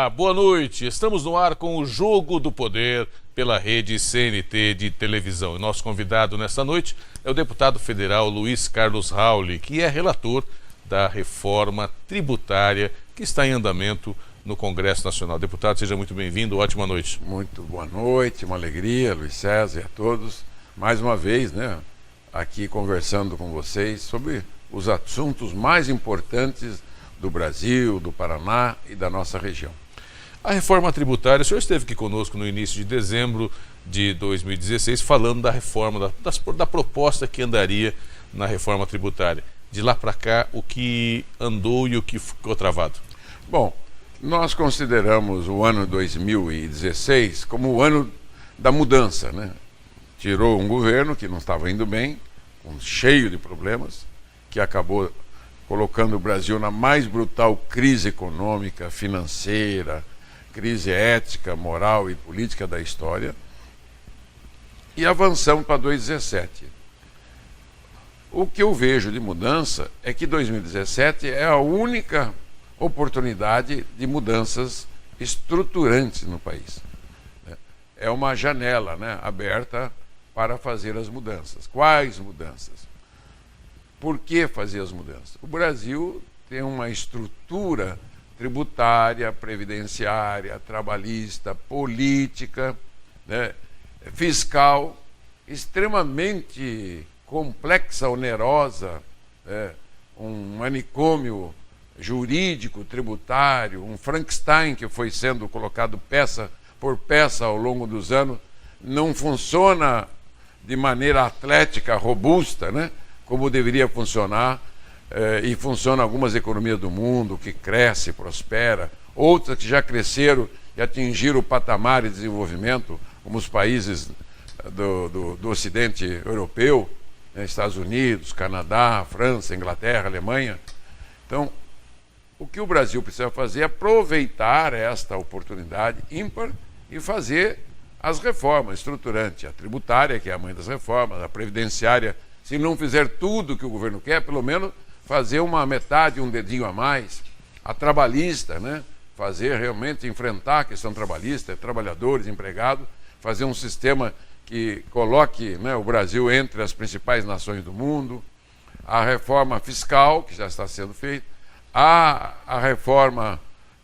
Olá, boa noite. Estamos no ar com o Jogo do Poder pela rede CNT de televisão. E nosso convidado nesta noite é o deputado federal Luiz Carlos Rauli, que é relator da reforma tributária que está em andamento no Congresso Nacional. Deputado, seja muito bem-vindo. Ótima noite. Muito boa noite, uma alegria, Luiz César e a todos. Mais uma vez, aqui conversando com vocês sobre os assuntos mais importantes do Brasil, do Paraná e da nossa região. A reforma tributária, o senhor esteve aqui conosco no início de dezembro de 2016 falando da reforma, da proposta que andaria na reforma tributária. De lá para cá, o que andou e o que ficou travado? Bom, nós consideramos o ano 2016 como o ano da mudança, Tirou um governo que não estava indo bem, cheio de problemas, que acabou colocando o Brasil na mais brutal crise econômica, financeira, crise ética, moral e política da história, e avançamos para 2017. O que eu vejo de mudança é que 2017 é a única oportunidade de mudanças estruturantes no país. É uma janela, aberta para fazer as mudanças. Quais mudanças? Por que fazer as mudanças? O Brasil tem uma estrutura tributária, previdenciária, trabalhista, política, fiscal, extremamente complexa, onerosa, um manicômio jurídico, tributário, um Frankenstein que foi sendo colocado peça por peça ao longo dos anos, não funciona de maneira atlética, robusta, como deveria funcionar, e funciona algumas economias do mundo, que cresce, prospera, outras que já cresceram e atingiram o patamar de desenvolvimento, como os países do Ocidente Europeu, Estados Unidos, Canadá, França, Inglaterra, Alemanha. Então, o que o Brasil precisa fazer é aproveitar esta oportunidade ímpar e fazer as reformas estruturantes, a tributária, que é a mãe das reformas, a previdenciária. Se não fizer tudo o que o governo quer, pelo menos fazer uma metade, um dedinho a mais. A trabalhista, fazer realmente, enfrentar a questão trabalhista, trabalhadores, empregados, fazer um sistema que coloque o Brasil entre as principais nações do mundo. A reforma fiscal, que já está sendo feita. A reforma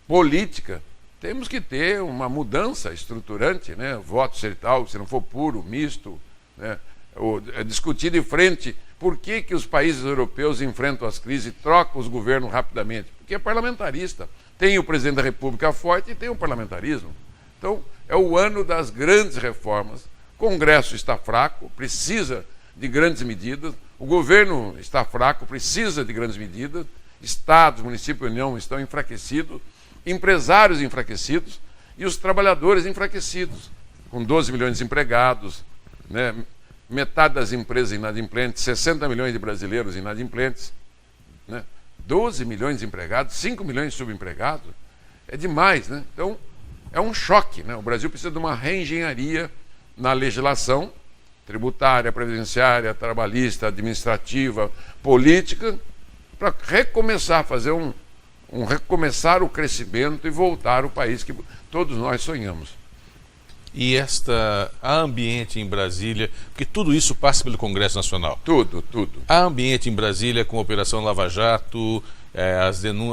política. Temos que ter uma mudança estruturante, voto serital, se não for puro, misto, discutir de frente por que os países europeus enfrentam as crises e trocam os governos rapidamente. Porque é parlamentarista. Tem o presidente da República forte e tem o parlamentarismo. Então, é o ano das grandes reformas. O Congresso está fraco, precisa de grandes medidas. O governo está fraco, precisa de grandes medidas. Estados, municípios e União estão enfraquecidos. Empresários enfraquecidos e os trabalhadores enfraquecidos, com 12 milhões de desempregados, metade das empresas inadimplentes, 60 milhões de brasileiros inadimplentes, 12 milhões de empregados, 5 milhões de subempregados, é demais, Então, é um choque, O Brasil precisa de uma reengenharia na legislação tributária, previdenciária, trabalhista, administrativa, política, para recomeçar a fazer recomeçar o crescimento e voltar ao país que todos nós sonhamos. E há ambiente em Brasília, porque tudo isso passa pelo Congresso Nacional. Tudo. Há ambiente em Brasília com a Operação Lava Jato,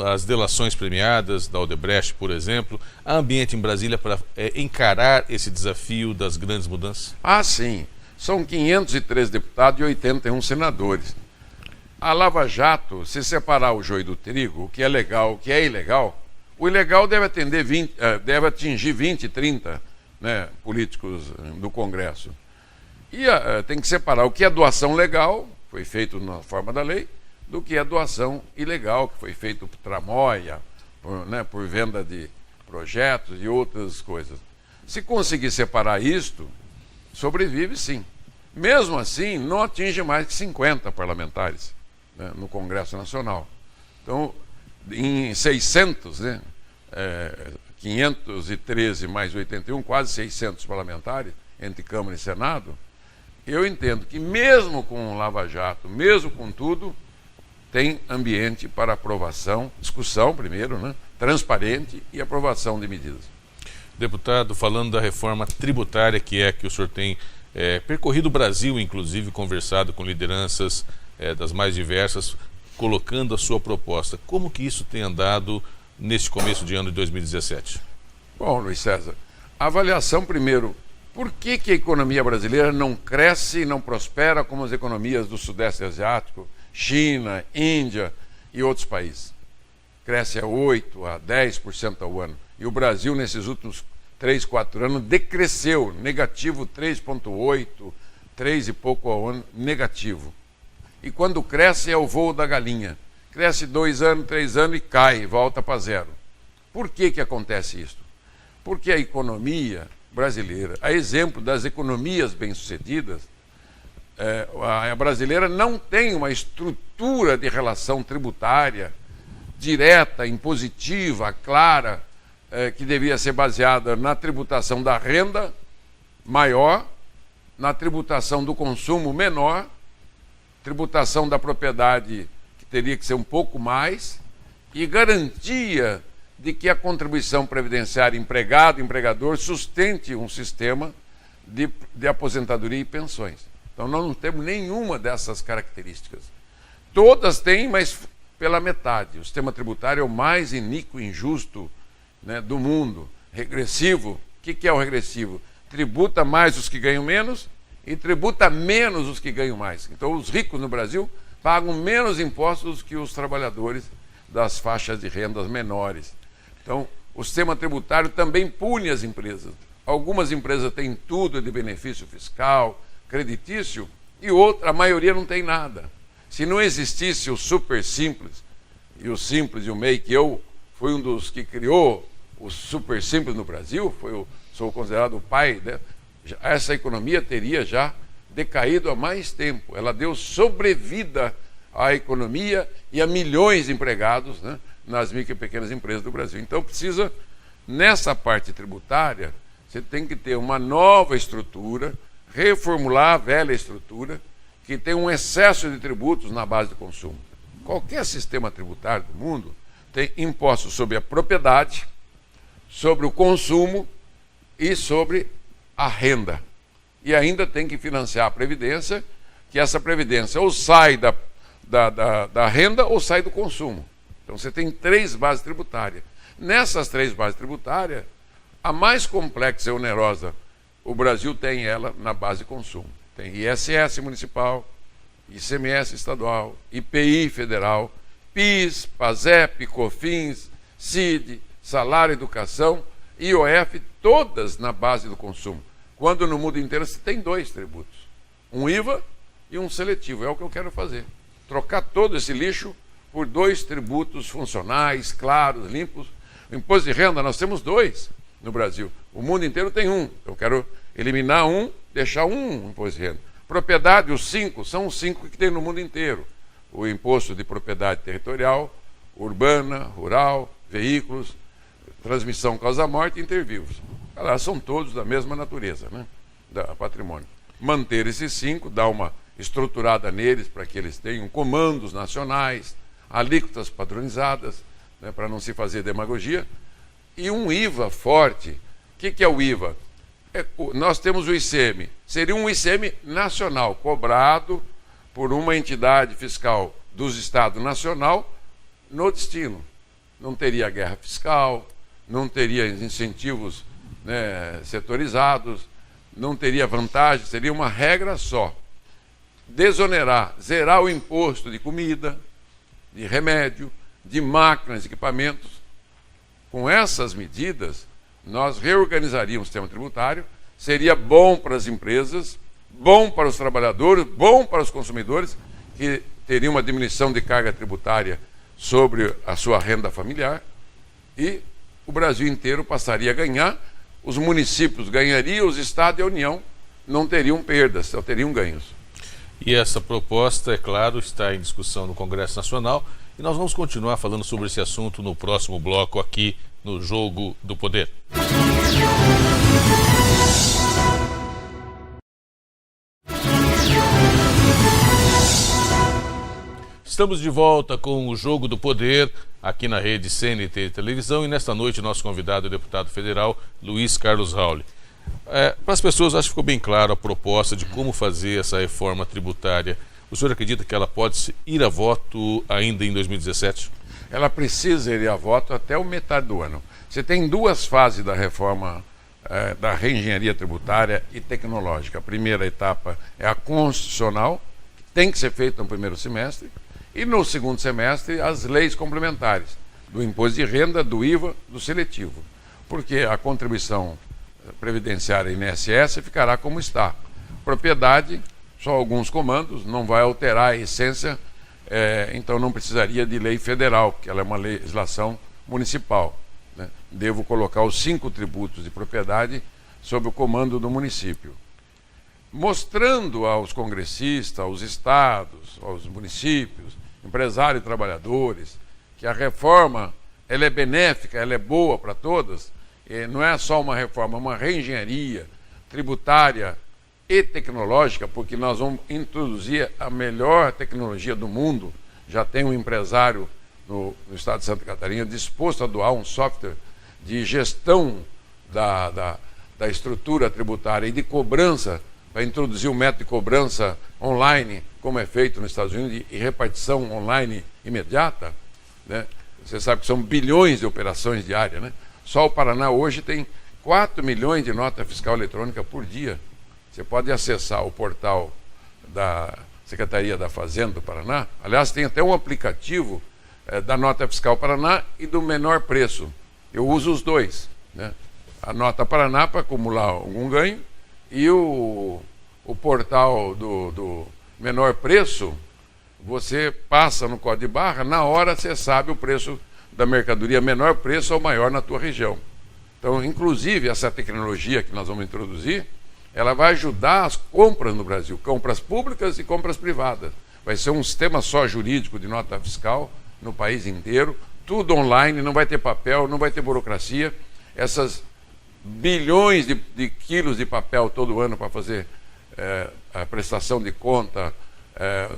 as delações premiadas da Odebrecht, por exemplo. Há ambiente em Brasília para encarar esse desafio das grandes mudanças? Ah, sim. São 503 deputados e 81 senadores. A Lava Jato, se separar o joio do trigo, o que é legal, o que é ilegal, o ilegal deve atingir 20, 30 políticos do Congresso. E tem que separar o que é doação legal, foi feito na forma da lei, do que é doação ilegal, que foi feito por tramóia, por venda de projetos e outras coisas. Se conseguir separar isto, sobrevive sim. Mesmo assim, não atinge mais que 50 parlamentares. No Congresso Nacional. Então, em 600, 513 mais 81, quase 600 parlamentares, entre Câmara e Senado, eu entendo que mesmo com o Lava Jato, mesmo com tudo, tem ambiente para aprovação, discussão primeiro, transparente e aprovação de medidas. Deputado, falando da reforma tributária, que o senhor tem percorrido o Brasil, inclusive conversado com lideranças das mais diversas, colocando a sua proposta. Como que isso tem andado neste começo de ano de 2017? Bom, Luiz César, a avaliação primeiro, por que a economia brasileira não cresce e não prospera como as economias do Sudeste Asiático, China, Índia e outros países? Cresce a 8%, a 10% ao ano. E o Brasil, nesses últimos 3, 4 anos, decresceu, negativo 3,8%, 3 e pouco ao ano, negativo. E quando cresce é o voo da galinha. Cresce 2 anos, 3 anos e cai, volta para zero. Por que acontece isso? Porque a economia brasileira, a exemplo das economias bem-sucedidas, a brasileira não tem uma estrutura de relação tributária direta, impositiva, clara, que devia ser baseada na tributação da renda maior, na tributação do consumo menor, tributação da propriedade que teria que ser um pouco mais, e garantia de que a contribuição previdenciária empregado-empregador sustente um sistema de aposentadoria e pensões. Então nós não temos nenhuma dessas características. Todas têm, mas pela metade. O sistema tributário é o mais iníquo e injusto, né, do mundo. Regressivo. O que é o regressivo? Tributa mais os que ganham menos e tributa menos os que ganham mais. Então os ricos no Brasil pagam menos impostos que os trabalhadores das faixas de rendas menores. Então, o sistema tributário também pune as empresas. Algumas empresas têm tudo de benefício fiscal, creditício, e a maioria não tem nada. Se não existisse o Super Simples, e o Simples e o MEI, que eu fui um dos que criou o Super Simples no Brasil, sou considerado o pai, né? Essa economia teria já decaído há mais tempo. Ela deu sobrevida à economia e a milhões de empregados, né, nas micro e pequenas empresas do Brasil. Então precisa, nessa parte tributária, você tem que ter uma nova estrutura, reformular a velha estrutura, que tem um excesso de tributos na base de consumo. Qualquer sistema tributário do mundo tem impostos sobre a propriedade, sobre o consumo e sobre a renda. E ainda tem que financiar a Previdência, que essa Previdência ou sai da renda ou sai do consumo. Então você tem 3 bases tributárias. Nessas 3 bases tributárias, a mais complexa e onerosa, o Brasil tem ela na base de consumo. Tem ISS municipal, ICMS estadual, IPI federal, PIS, PASEP, COFINS, CID, salário e educação, IOF, todas na base do consumo. Quando no mundo inteiro você tem 2 tributos, um IVA e um seletivo. É o que eu quero fazer. Trocar todo esse lixo por 2 tributos funcionais, claros, limpos. O imposto de renda, nós temos 2 no Brasil. O mundo inteiro tem 1. Eu quero eliminar um, deixar um imposto de renda. Propriedade, os 5, são os 5 que tem no mundo inteiro. O imposto de propriedade territorial, urbana, rural, veículos, transmissão causa-morte e intervivos. São todos da mesma natureza, né? Da patrimônio. Manter esses 5, dar uma estruturada neles para que eles tenham comandos nacionais, alíquotas padronizadas, né, para não se fazer demagogia, e um IVA forte. O que é o IVA? Nós temos o ICM, seria um ICM nacional, cobrado por uma entidade fiscal dos estados nacional no destino. Não teria guerra fiscal, não teria incentivos, né, setorizados, não teria vantagem, seria uma regra só. Desonerar, zerar o imposto de comida, de remédio, de máquinas, equipamentos. Com essas medidas, nós reorganizaríamos o sistema tributário, seria bom para as empresas, bom para os trabalhadores, bom para os consumidores, que teriam uma diminuição de carga tributária sobre a sua renda familiar, e o Brasil inteiro passaria a ganhar, os municípios ganhariam, os estados e a União não teriam perdas, só teriam ganhos. E essa proposta, é claro, está em discussão no Congresso Nacional, e nós vamos continuar falando sobre esse assunto no próximo bloco aqui no Jogo do Poder. Estamos de volta com o Jogo do Poder, aqui na rede CNT de televisão, e nesta noite nosso convidado é o deputado federal Luiz Carlos Rauli. Para as pessoas, acho que ficou bem claro a proposta de como fazer essa reforma tributária. O senhor acredita que ela pode ir a voto ainda em 2017? Ela precisa ir a voto até o metade do ano. Você tem duas fases da reforma da reengenharia tributária e tecnológica. A primeira etapa é a constitucional, que tem que ser feita no primeiro semestre, e no segundo semestre as leis complementares, do imposto de renda, do IVA, do seletivo. Porque a contribuição previdenciária e INSS ficará como está. Propriedade, só alguns comandos, não vai alterar a essência, então não precisaria de lei federal, porque ela é uma legislação municipal. Né? Devo colocar os 5 tributos de propriedade sob o comando do município. Mostrando aos congressistas, aos estados, aos municípios, empresários e trabalhadores, que a reforma ela é benéfica, ela é boa para todas, não é só uma reforma, é uma reengenharia tributária e tecnológica, porque nós vamos introduzir a melhor tecnologia do mundo. Já tem um empresário no estado de Santa Catarina disposto a doar um software de gestão da estrutura tributária e de cobrança, para introduzir um método de cobrança online, como é feito nos Estados Unidos, e repartição online imediata. Né? Você sabe que são bilhões de operações diárias, né? Só o Paraná hoje tem 4 milhões de nota fiscal eletrônica por dia. Você pode acessar o portal da Secretaria da Fazenda do Paraná. Aliás, tem até um aplicativo da Nota Fiscal Paraná e do Menor Preço. Eu uso os dois. Né? A Nota Paraná para acumular algum ganho e o portal do Menor Preço, você passa no código de barra, na hora você sabe o preço da mercadoria, menor preço ou maior na tua região. Então, inclusive, essa tecnologia que nós vamos introduzir, ela vai ajudar as compras no Brasil, compras públicas e compras privadas. Vai ser um sistema só jurídico de nota fiscal no país inteiro, tudo online, não vai ter papel, não vai ter burocracia. Essas bilhões de quilos de papel todo ano para fazer a prestação de conta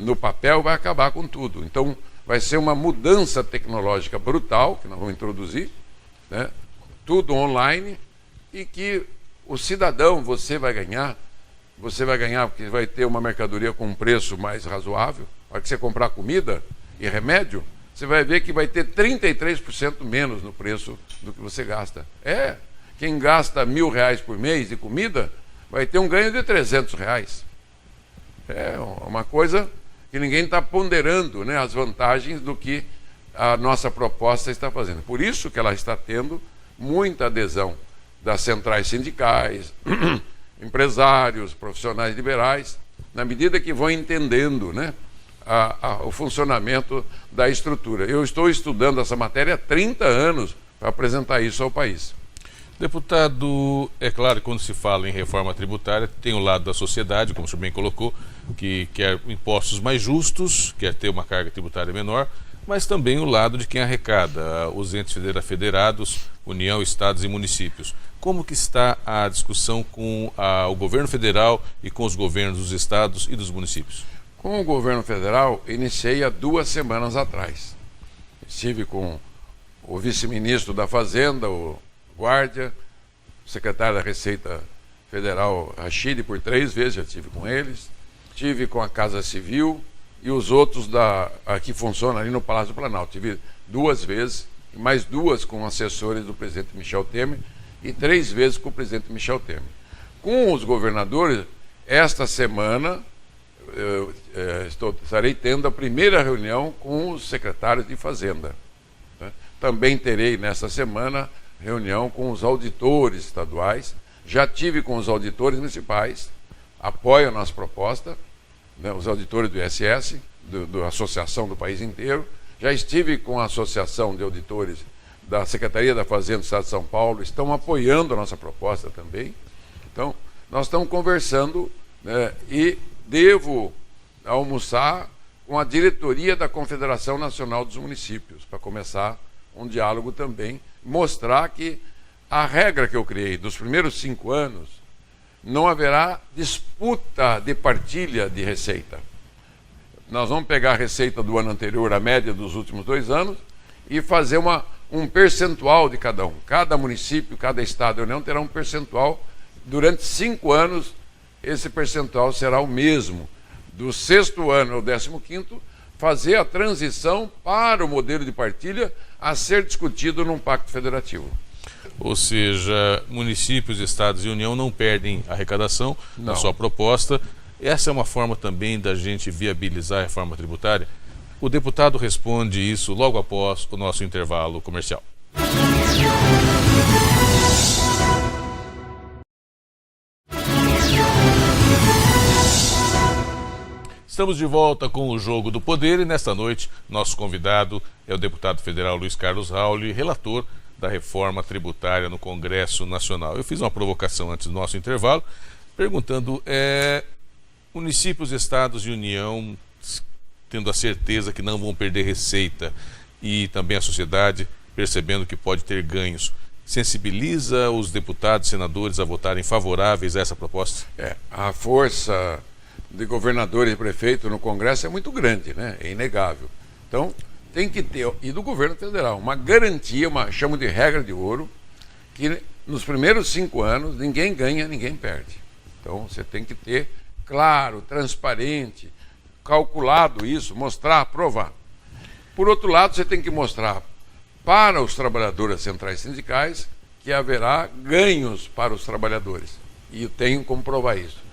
no papel vai acabar com tudo. Então, vai ser uma mudança tecnológica brutal, que nós vamos introduzir, né? Tudo online, e que o cidadão, você vai ganhar porque vai ter uma mercadoria com um preço mais razoável. Na hora que você comprar comida e remédio, você vai ver que vai ter 33% menos no preço do que você gasta. Quem gasta R$1.000 por mês de comida, vai ter um ganho de R$300. É uma coisa que ninguém está ponderando, né, as vantagens do que a nossa proposta está fazendo. Por isso que ela está tendo muita adesão das centrais sindicais, empresários, profissionais liberais, na medida que vão entendendo, né, o funcionamento da estrutura. Eu estou estudando essa matéria há 30 anos para apresentar isso ao país. Deputado, é claro que quando se fala em reforma tributária, tem o lado da sociedade, como o senhor bem colocou, que quer impostos mais justos, quer ter uma carga tributária menor, mas também o lado de quem arrecada, os entes federados, União, Estados e municípios. Como que está a discussão com o governo federal e com os governos dos estados e dos municípios? Com o governo federal, iniciei há 2 semanas atrás. Estive com o vice-ministro da Fazenda, o Guardia, o secretário da Receita Federal, Rachid, por 3 vezes já estive com eles. Estive com a Casa Civil e os outros que funcionam ali no Palácio do Planalto. Tive 2 vezes, e mais 2 com assessores do presidente Michel Temer e 3 vezes com o presidente Michel Temer. Com os governadores, esta semana estarei tendo a primeira reunião com os secretários de Fazenda. Né? Também terei nesta semana reunião com os auditores estaduais. Já tive com os auditores municipais, apoiam a nossa proposta, né, os auditores do ISS, da Associação do país inteiro. Já estive com a Associação de Auditores da Secretaria da Fazenda do Estado de São Paulo, estão apoiando a nossa proposta também. Então, nós estamos conversando, né, e devo almoçar com a diretoria da Confederação Nacional dos Municípios, para começar um diálogo também, mostrar que a regra que eu criei dos primeiros 5 anos, não haverá disputa de partilha de receita. nós vamos pegar a receita do ano anterior, a média dos últimos 2 anos, e fazer um percentual de cada um. Cada município, cada estado da União terá um percentual. Durante 5 anos, esse percentual será o mesmo. Do 6º ano ao 15º, fazer a transição para o modelo de partilha a ser discutido num pacto federativo. Ou seja, municípios, estados e União não perdem arrecadação na sua proposta. Essa é uma forma também da gente viabilizar a reforma tributária. O deputado responde isso logo após o nosso intervalo comercial. Estamos de volta com o Jogo do Poder e nesta noite nosso convidado é o deputado federal Luiz Carlos Rauli, relator da reforma tributária no Congresso Nacional. Eu fiz uma provocação antes do nosso intervalo, perguntando, municípios, estados e União, tendo a certeza que não vão perder receita e também a sociedade percebendo que pode ter ganhos, sensibiliza os deputados e senadores a votarem favoráveis a essa proposta? A força de governadores e prefeitos no Congresso é muito grande, né? É inegável. Então, tem que ter, e do governo federal, uma garantia, chamo de regra de ouro, que nos primeiros 5 anos ninguém ganha, ninguém perde. Então, você tem que ter claro, transparente, calculado isso, mostrar, provar. Por outro lado, você tem que mostrar para os trabalhadores centrais sindicais que haverá ganhos para os trabalhadores. E eu tenho como provar isso.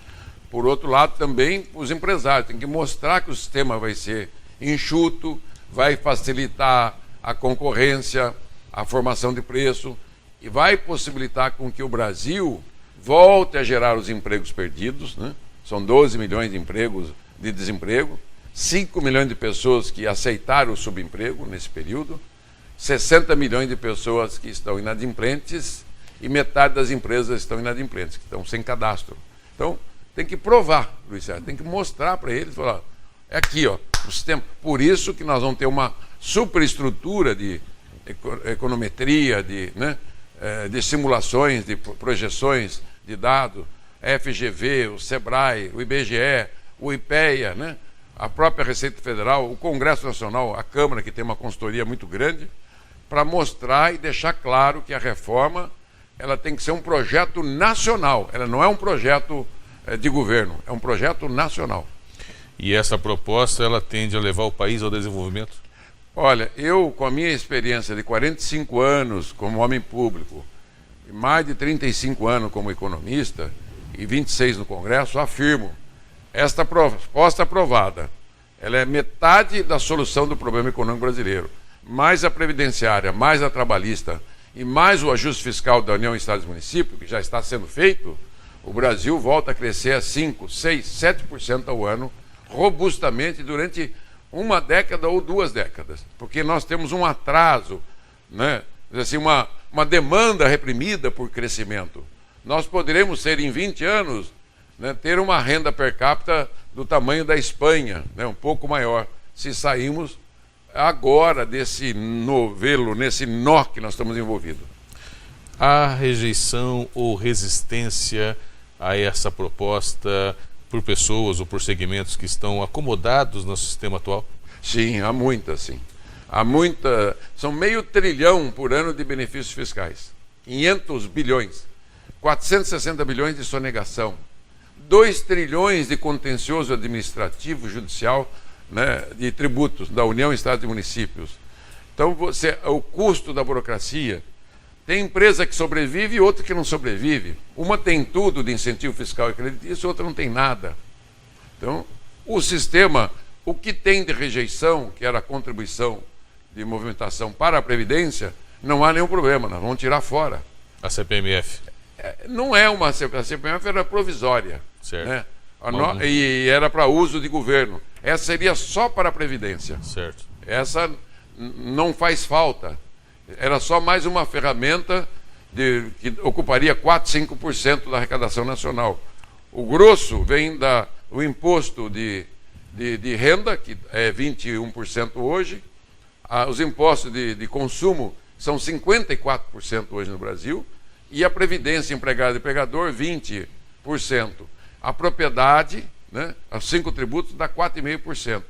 Por outro lado, também os empresários têm que mostrar que o sistema vai ser enxuto, vai facilitar a concorrência, a formação de preço e vai possibilitar com que o Brasil volte a gerar os empregos perdidos, né? São 12 milhões de empregos de desemprego, 5 milhões de pessoas que aceitaram o subemprego nesse período, 60 milhões de pessoas que estão inadimplentes e metade das empresas estão inadimplentes, que estão sem cadastro. Então, tem que provar, Luiz Sérgio, tem que mostrar para eles, falar, é aqui, ó, o sistema. Por isso que nós vamos ter uma superestrutura de econometria, de simulações, de projeções de dados, a FGV, o SEBRAE, o IBGE, o IPEA, né? A própria Receita Federal, o Congresso Nacional, a Câmara, que tem uma consultoria muito grande, para mostrar e deixar claro que a reforma ela tem que ser um projeto nacional, ela não é um projeto de governo, é um projeto nacional. E essa proposta, ela tende a levar o país ao desenvolvimento? Olha, eu, com a minha experiência de 45 anos como homem público, e mais de 35 anos como economista, e 26 no Congresso, afirmo, esta proposta aprovada, ela é metade da solução do problema econômico brasileiro. Mais a previdenciária, mais a trabalhista e mais o ajuste fiscal da União, Estados e Municípios, que já está sendo feito, o Brasil volta a crescer a 5, 6, 7% ao ano, robustamente durante 1 década ou 2 décadas. Porque nós temos um atraso, né? Assim, uma demanda reprimida por crescimento. Nós poderemos ser, em 20 anos, né, ter uma renda per capita do tamanho da Espanha, né, um pouco maior, se sairmos agora desse novelo, nesse nó que nós estamos envolvidos. Há rejeição ou resistência a essa proposta por pessoas ou por segmentos que estão acomodados no sistema atual? Sim, há muita, sim. São meio trilhão por ano de benefícios fiscais, 500 bilhões, 460 bilhões de sonegação, 2 trilhões de contencioso administrativo, judicial, né, de tributos da União, Estados e Municípios. Então, o custo da burocracia, tem empresa que sobrevive e outra que não sobrevive. Uma tem tudo de incentivo fiscal e creditício, outra não tem nada. Então, o sistema, o que tem de rejeição, que era a contribuição de movimentação para a Previdência, não há nenhum problema, nós vamos tirar fora. A CPMF? Não é a CPMF era provisória. Certo. Né? E era para uso de governo. Essa seria só para a Previdência. Certo. Essa não faz falta. Era só mais uma ferramenta que ocuparia 4, 5% da arrecadação nacional. O grosso vem do imposto de renda, que é 21% hoje. Os impostos de consumo são 54% hoje no Brasil. E a previdência empregado e empregador, 20%. A propriedade, né? Os 5 tributos dá 4,5%.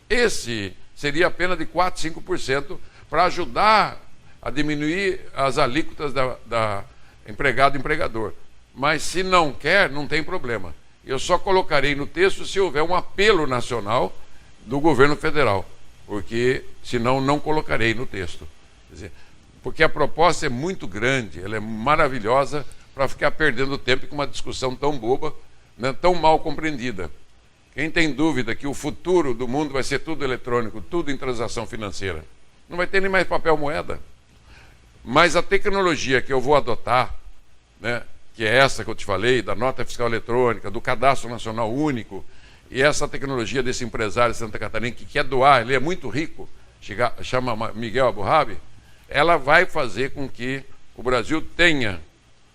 Esse seria a pena de 4, 5% para ajudar a diminuir as alíquotas da empregado-empregador. Mas se não quer, não tem problema. Eu só colocarei no texto se houver um apelo nacional do governo federal, porque senão não colocarei no texto. Quer dizer, porque a proposta é muito grande, ela é maravilhosa para ficar perdendo tempo com uma discussão tão boba, né, tão mal compreendida. Quem tem dúvida que o futuro do mundo vai ser tudo eletrônico, tudo em transação financeira, não vai ter nem mais papel moeda. Mas a tecnologia que eu vou adotar, né, que é essa que eu te falei, da nota fiscal eletrônica, do cadastro nacional único, e essa tecnologia desse empresário de Santa Catarina que quer doar, ele é muito rico, chama Miguel Aburrabi, ela vai fazer com que o Brasil tenha,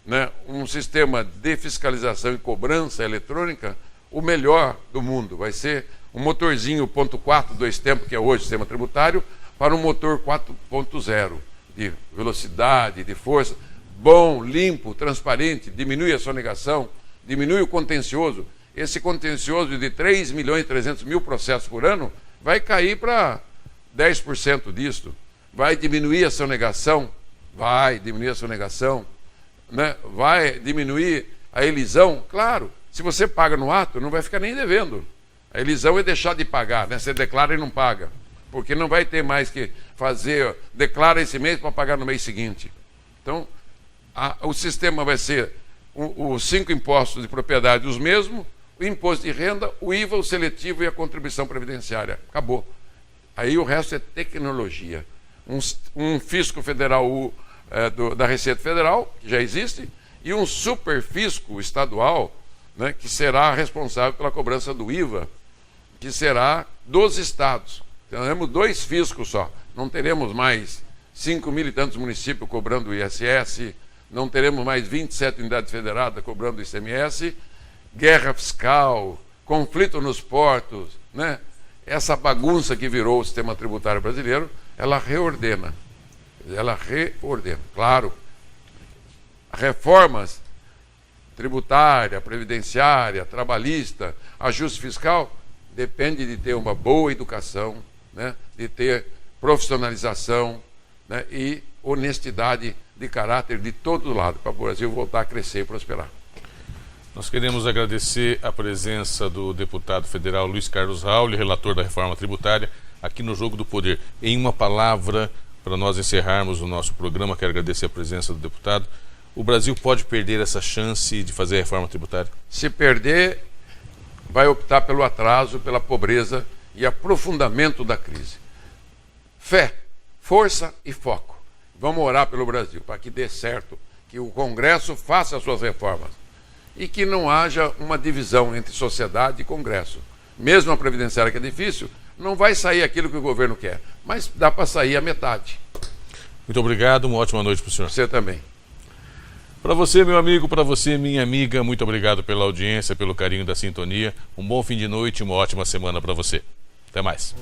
né, um sistema de fiscalização e cobrança eletrônica o melhor do mundo. Vai ser um motorzinho 1.4, 2 tempos, que é hoje o sistema tributário, para um motor 4.0, de velocidade, de força, bom, limpo, transparente, diminui a sonegação, diminui o contencioso. Esse contencioso de 3.300.000 processos por ano vai cair para 10% disto. Vai diminuir a sonegação, né? Vai diminuir a elisão, claro. Se você paga no ato, não vai ficar nem devendo. A elisão é deixar de pagar, né? Você declara e não paga, porque não vai ter mais que fazer, declara esse mês para pagar no mês seguinte. Então, o sistema vai ser os 5 impostos de propriedade os mesmos, o imposto de renda, o IVA, o seletivo e a contribuição previdenciária. Acabou. Aí o resto é tecnologia. Um fisco federal da Receita Federal, que já existe, e um superfisco estadual, né, que será responsável pela cobrança do IVA, que será dos estados. Teremos 2 fiscos só. Não teremos mais 5.000 e tantos municípios cobrando o ISS, não teremos mais 27 unidades federadas cobrando o ICMS, guerra fiscal, conflito nos portos, né? Essa bagunça que virou o sistema tributário brasileiro, ela reordena. Claro, reformas tributária, previdenciária, trabalhista, ajuste fiscal, depende de ter uma boa educação, né? De ter profissionalização, né? E honestidade de caráter de todo lado, para o Brasil voltar a crescer e prosperar. Nós queremos agradecer a presença do deputado federal Luiz Carlos Rauli, relator da reforma tributária, aqui no Jogo do Poder. Em uma palavra, para nós encerrarmos o nosso programa, quero agradecer a presença do deputado. O Brasil pode perder essa chance de fazer a reforma tributária? Se perder, vai optar pelo atraso, pela pobreza e aprofundamento da crise. Fé, força e foco. Vamos orar pelo Brasil, para que dê certo, que o Congresso faça as suas reformas e que não haja uma divisão entre sociedade e Congresso. Mesmo a previdenciária, que é difícil, não vai sair aquilo que o governo quer, mas dá para sair a metade. Muito obrigado, uma ótima noite para o senhor. Você também. Para você, meu amigo, para você, minha amiga, muito obrigado pela audiência, pelo carinho da sintonia. Um bom fim de noite e uma ótima semana para você. Até mais.